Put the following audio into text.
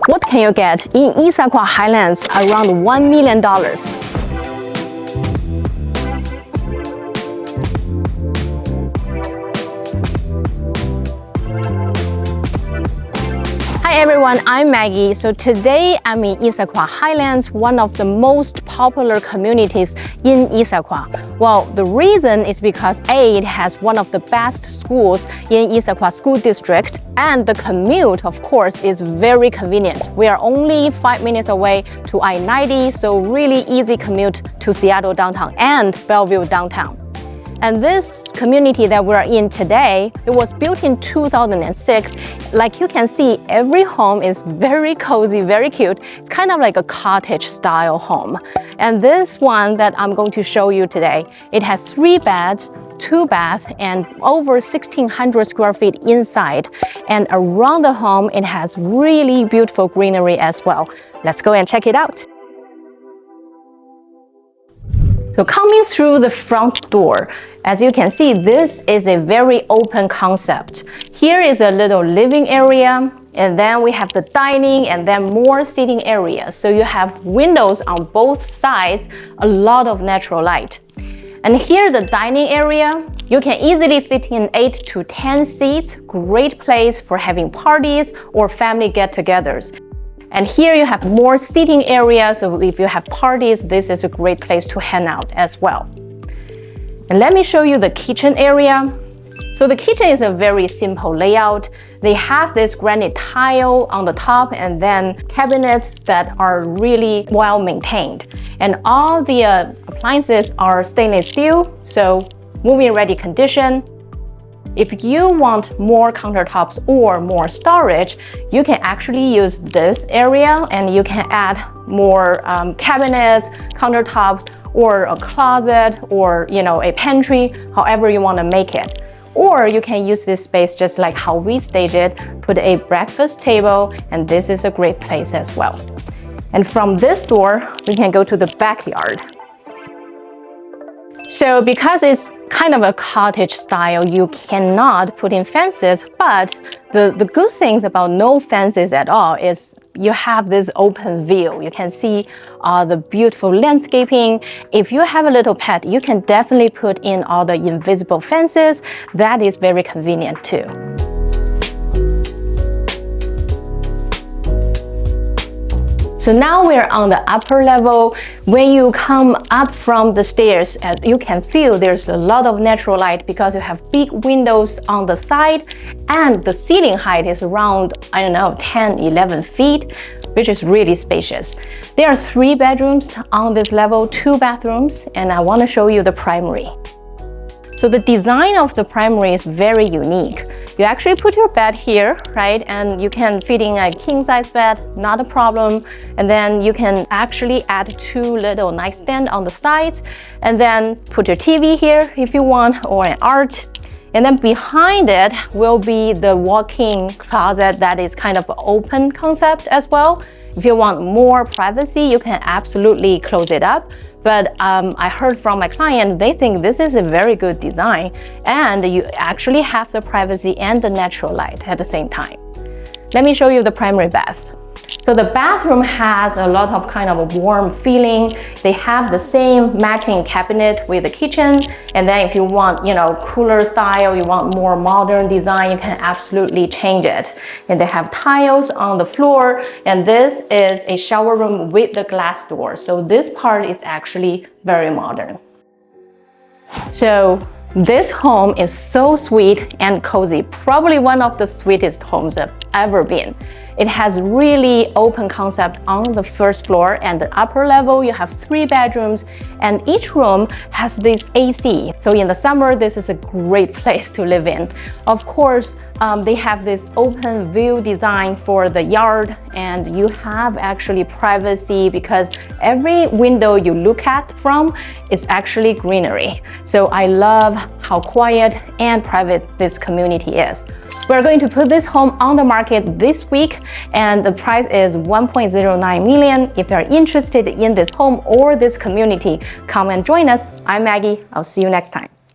What can you get in Issaquah Highlands around $1 million? Hi everyone, I'm Maggie. So today I'm in Issaquah Highlands, one of the most popular communities in Issaquah. Well, the reason is because A, it has one of the best schools in Issaquah School District, and the commute, of course, is very convenient. We are only 5 minutes away to I-90, so really easy commute to Seattle downtown and Bellevue downtown. And this community that we're in today, it was built in 2006. Like you can see, every home is very cozy, very cute. It's kind of like a cottage style home. And this one that I'm going to show you today, it has 3 beds, 2 baths, and over 1,600 square feet inside. And around the home, it has really beautiful greenery as well. Let's go and check it out. So coming through the front door, as you can see, this is a very open concept. Here is a little living area, and then we have the dining and then more seating areas. So you have windows on both sides, a lot of natural light. And here the dining area, you can easily fit in 8 to 10 seats, great place for having parties or family get-togethers. And here you have more seating areas, so if you have parties, this is a great place to hang out as well. And let me show you the kitchen area. So the kitchen is a very simple layout. They have this granite tile on the top and then cabinets that are really well maintained. And all the appliances are stainless steel, so moving ready condition. If you want more countertops or more storage, you can actually use this area and you can add more cabinets, countertops, or a closet, or a pantry, however you want to make it. Or you can use this space just like how we staged it, put a breakfast table, and this is a great place as well. And from this door, we can go to the backyard. So because it's kind of a cottage style, you cannot put in fences, but the good things about no fences at all is you have this open view. You can see the beautiful landscaping. If you have a little pet, you can definitely put in all the invisible fences. That is very convenient too. So now we're on the upper level. When you come up from the stairs, you can feel there's a lot of natural light because you have big windows on the side, and the ceiling height is around, 10, 11 feet, which is really spacious. There are 3 bedrooms on this level, 2 bathrooms, and I want to show you the primary. So the design of the primary is very unique. You actually put your bed here, right? And you can fit in a king-size bed, not a problem. And then you can actually add 2 little nightstands on the sides, and then put your TV here if you want, or an art. And then behind it will be the walk-in closet that is kind of an open concept as well. If you want more privacy, you can absolutely close it up. But I heard from my client, they think this is a very good design, and you actually have the privacy and the natural light at the same time. Let me show you the primary bath. So the bathroom has a lot of kind of a warm feeling. They have the same matching cabinet with the kitchen. And then if you want, cooler style, you want more modern design, you can absolutely change it. And they have tiles on the floor. And this is a shower room with the glass door. So this part is actually very modern. So this home is so sweet and cozy, probably one of the sweetest homes I've ever been. It has really open concept on the first floor, and the upper level you have 3 bedrooms, and each room has this AC. So in the summer, this is a great place to live in. Of course, they have this open view design for the yard, and you have actually privacy because every window you look at from is actually greenery. So I love how quiet and private this community is. We're going to put this home on the market this week, and the price is $1.09 million. If you're interested in this home or this community, come and join us. I'm Maggie. I'll see you next time.